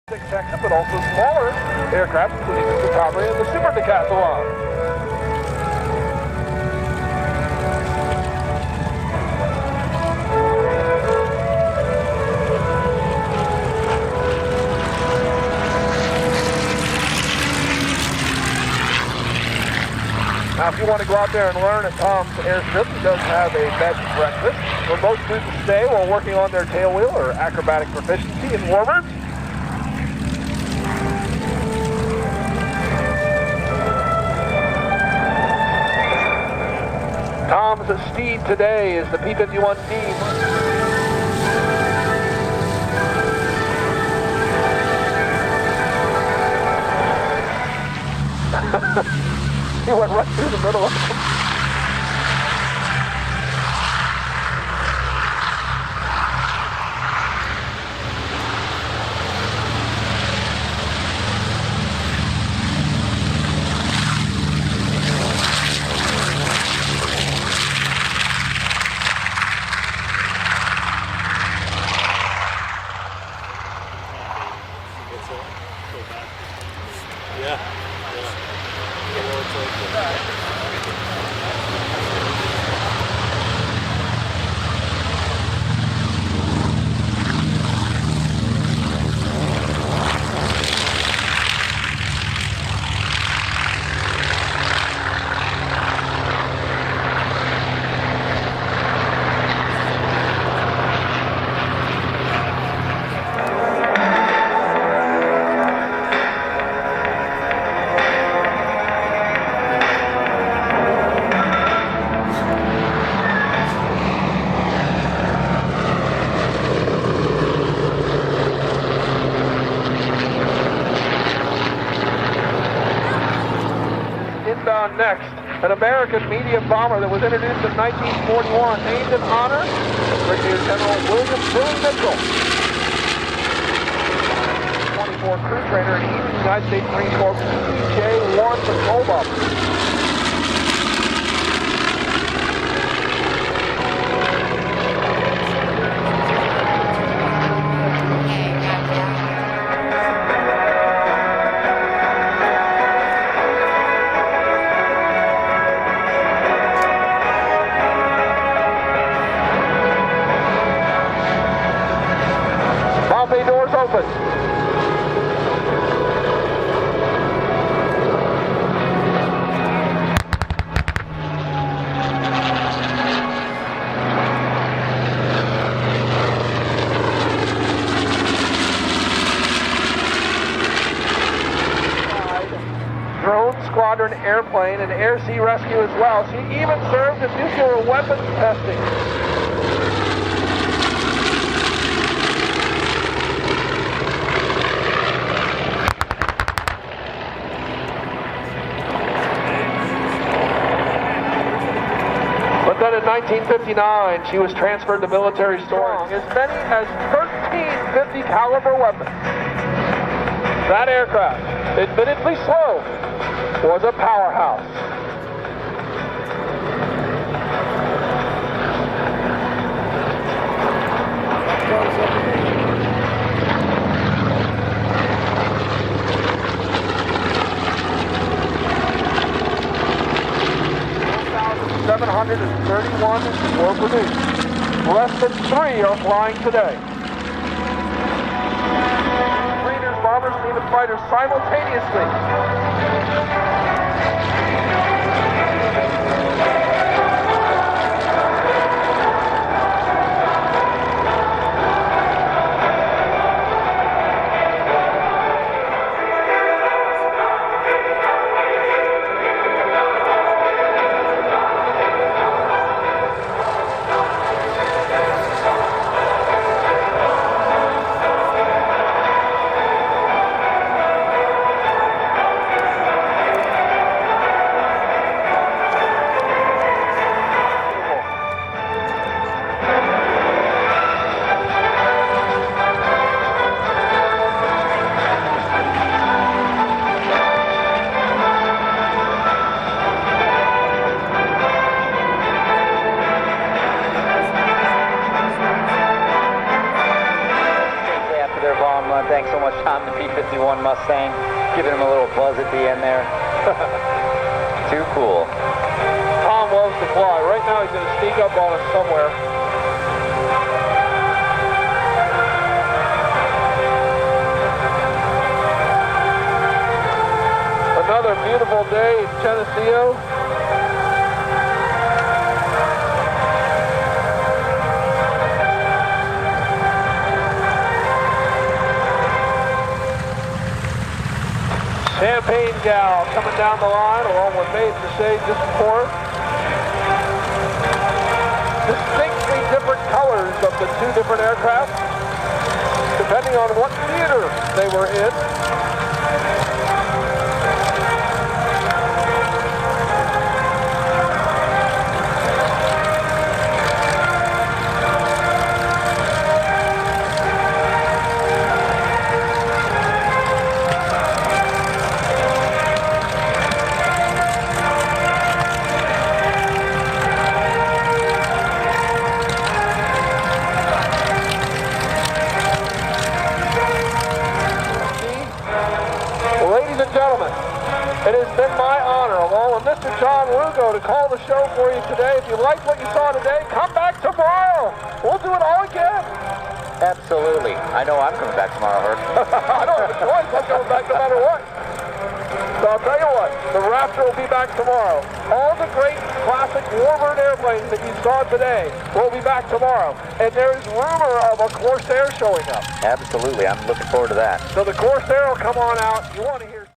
section, but also smaller aircraft, including the Citabria and the Super Decathlon. Now, if you want to go out there and learn at Tom's Airstrip, he does have a bed and breakfast where most students stay while working on their tailwheel or acrobatic proficiency in warbirds. Tom's steed today is the P-51D. He went right through the middle of them. Next, an American medium bomber that was introduced in 1941, named in honor of Brigadier General William Billy Mitchell. 24 crew trainer and he's the United States Marine Corps PJ-1 patrol bomber. Doors open. Drone squadron airplane and air sea rescue as well. She even served in nuclear weapons testing. Then in 1959, she was transferred to military storage. As many as 13 50 caliber weapons. That aircraft, admittedly slow, was a powerhouse. .731 were produced. Less than 3 are flying today. Breeders, bombers, and even fighters simultaneously. on the B-51 Mustang, giving him a little buzz at the end there. Too cool. Tom loves to fly. Right now he's going to sneak up on us somewhere. Another beautiful day in Geneseo. Champagne gal coming down the line along with Maid Mercedes just before. Distinctly different colors of the two different aircraft, depending on what theater they were in. Gentlemen, it has been my honor, along with Mr. John Lugo, to call the show for you today. If you liked what you saw today, come back tomorrow. We'll do it all again. Absolutely. I know I'm coming back tomorrow, Herc. I don't have a choice. I'm coming back no matter what. So I'll tell you what, the Raptor will be back tomorrow. All the great classic Warbird airplanes that you saw today will be back tomorrow. And there is rumor of a Corsair showing up. Absolutely. I'm looking forward to that. So the Corsair will come on out. You want to hear